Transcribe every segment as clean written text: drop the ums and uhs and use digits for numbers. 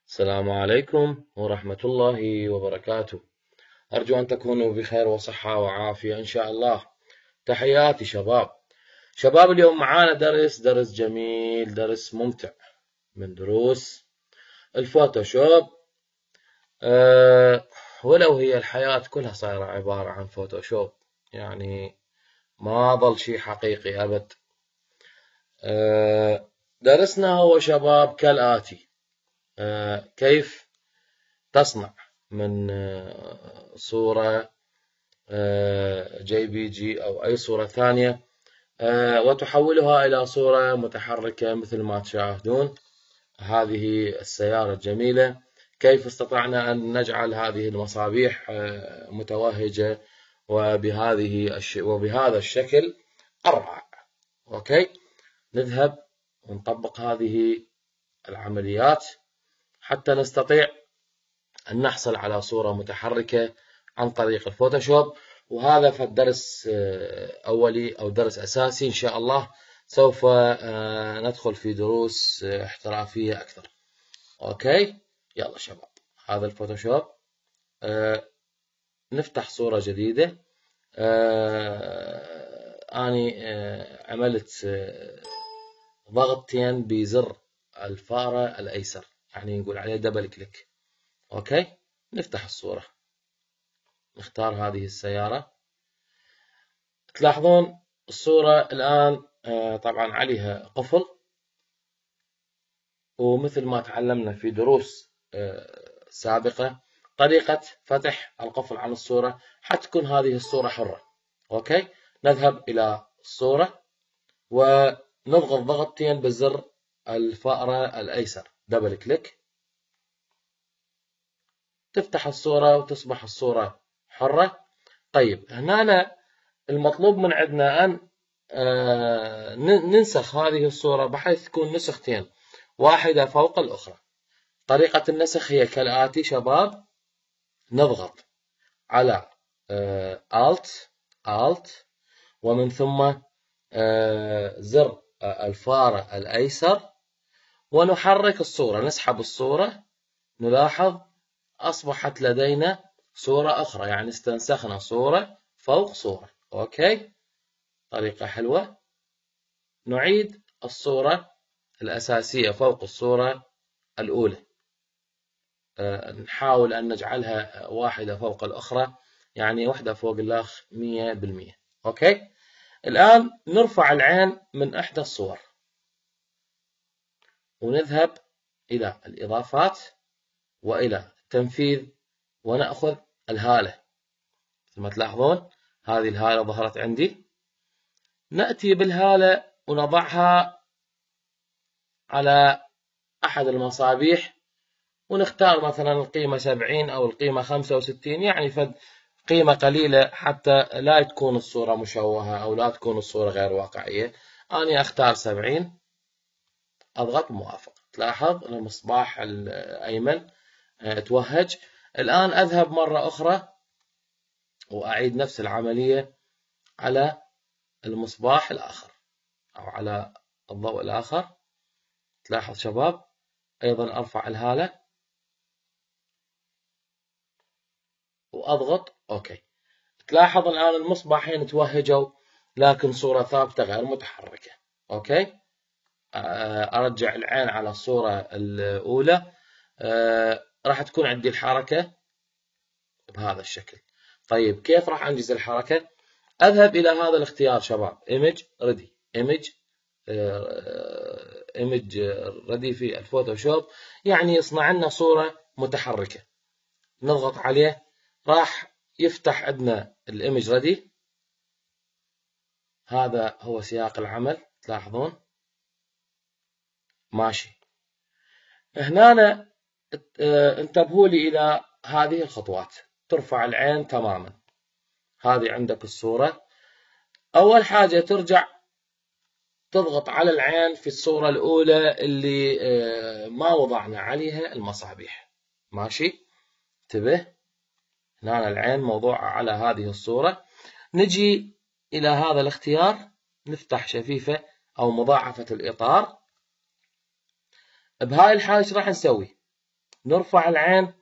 السلام عليكم ورحمة الله وبركاته. أرجو أن تكونوا بخير وصحة وعافية إن شاء الله. تحياتي شباب اليوم معانا درس جميل، درس ممتع من دروس الفوتوشوب. ولو هي الحياة كلها صايرة عبارة عن فوتوشوب، يعني ما ظل شيء حقيقي أبد. درسنا هو شباب كالآتي: كيف تصنع من صورة JPG أو أي صورة ثانية وتحولها إلى صورة متحركة مثل ما تشاهدون هذه السيارة الجميلة. كيف استطعنا أن نجعل هذه المصابيح متوهجة وبهذا الشكل الرائع. أوكي، نذهب ونطبق هذه العمليات حتى نستطيع أن نحصل على صورة متحركة عن طريق الفوتوشوب. وهذا في الدرس أولي أو درس أساسي. إن شاء الله سوف ندخل في دروس احترافية أكثر. أوكي، يلا شباب، هذا الفوتوشوب. نفتح صورة جديدة. أنا عملت ضغطتين بزر الفارة الأيسر، يعني نقول عليه دبل كليك. أوكي، نفتح الصورة، نختار هذه السيارة. تلاحظون الصورة الآن طبعا عليها قفل، ومثل ما تعلمنا في دروس سابقة طريقة فتح القفل عن الصورة حتكون هذه الصورة حرة. أوكي، نذهب إلى الصورة ونضغط ضغطتين بزر الفأرة الأيسر دبل كليك. تفتح الصورة وتصبح الصورة حرة. طيب، هنا المطلوب من عندنا أن ننسخ هذه الصورة بحيث تكون نسختين واحدة فوق الأخرى. طريقة النسخ هي كالآتي شباب: نضغط على Alt ومن ثم زر الفارة الأيسر ونحرك الصورة، نسحب الصورة. نلاحظ أصبحت لدينا صورة أخرى، يعني استنسخنا صورة فوق صورة. أوكي، طريقة حلوة. نعيد الصورة الأساسية فوق الصورة الأولى. نحاول أن نجعلها واحدة فوق الأخرى، يعني واحدة فوق الأخ 100%. أوكي، الآن نرفع العين من إحدى الصور ونذهب إلى الإضافات وإلى تنفيذ ونأخذ الهالة. مثل ما تلاحظون هذه الهالة ظهرت عندي. نأتي بالهالة ونضعها على أحد المصابيح ونختار مثلا القيمة 70 أو القيمة 65، يعني فد قيمة قليلة حتى لا تكون الصورة مشوهة أو لا تكون الصورة غير واقعية. أنا أختار 70، أضغط موافق. تلاحظ المصباح الأيمن توهج. الآن أذهب مرة أخرى وأعيد نفس العملية على المصباح الآخر أو على الضوء الآخر. تلاحظ شباب أيضا أرفع الهالة وأضغط أوكي. تلاحظ الآن المصباحين توهجوا لكن صورة ثابتة غير متحركة. أوكي، أرجع العين على الصورة الأولى. راح تكون عندي الحركة بهذا الشكل. طيب، كيف راح أنجز الحركة؟ أذهب إلى هذا الاختيار شباب: Image Ready. Image Ready في الفوتوشوب يعني يصنع لنا صورة متحركة. نضغط عليه راح يفتح عندنا الإيمج ريدي. هذا هو سياق العمل، تلاحظون ماشي. هنا انتبهوا لي إلى هذه الخطوات. ترفع العين تماما. هذه عندك الصورة. أول حاجة ترجع تضغط على العين في الصورة الأولى اللي ما وضعنا عليها المصابيح. ماشي، انتبه. هنا العين موضوعة على هذه الصورة. نجي إلى هذا الاختيار، نفتح شفيفة أو مضاعفة الإطار. بهاي الحالة ايش راح نسوي؟ نرفع العين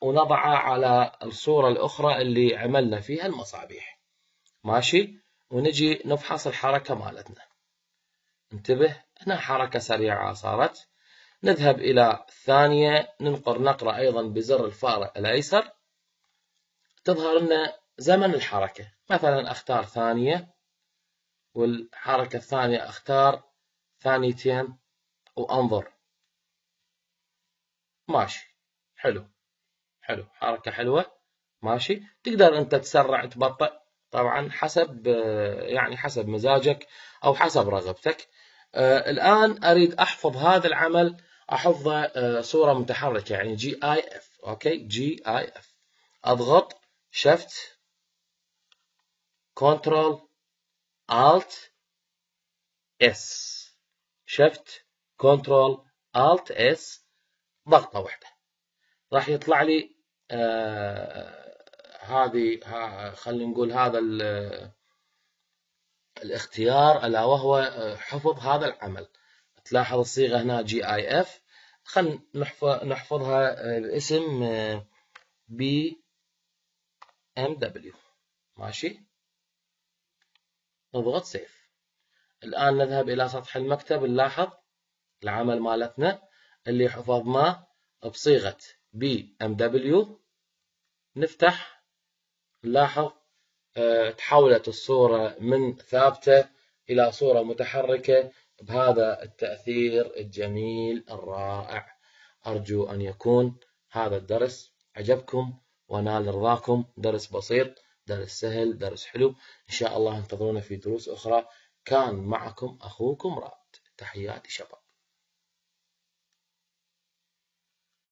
ونضعها على الصورة الأخرى اللي عملنا فيها المصابيح. ماشي. ونجي نفحص الحركة مالتنا. انتبه، هنا حركة سريعة صارت. نذهب إلى الثانية، نقرأ أيضا بزر الفأر الأيسر، تظهر لنا زمن الحركة. مثلا أختار ثانية، والحركة الثانية أختار ثانيتين وأنظر. ماشي. حلو، حركة حلوة. ماشي. تقدر أنت تسرع تبطئ طبعا حسب حسب مزاجك أو حسب رغبتك. الآن أريد أحفظ هذا العمل، أحفظه صورة متحركة، يعني GIF. أوكي، GIF. أضغط Shift Ctrl Alt S. Shift Ctrl Alt S، ضغطة واحدة راح يطلع لي هذه خلينا نقول هذا الاختيار، ألا وهو حفظ هذا العمل. تلاحظ الصيغة هنا GIF. خلينا نحفظها الاسم BMW. ماشي. نضغط سيف. الآن نذهب إلى سطح المكتب، نلاحظ العمل مالتنا اللي حفظناه بصيغة BMW. نفتح، نلاحظ تحولت الصورة من ثابتة إلى صورة متحركة بهذا التأثير الجميل الرائع. أرجو أن يكون هذا الدرس عجبكم ونال رضاكم. درس بسيط، درس سهل، درس حلو. إن شاء الله انتظرونا في دروس أخرى. كان معكم أخوكم رائد. تحياتي شباب.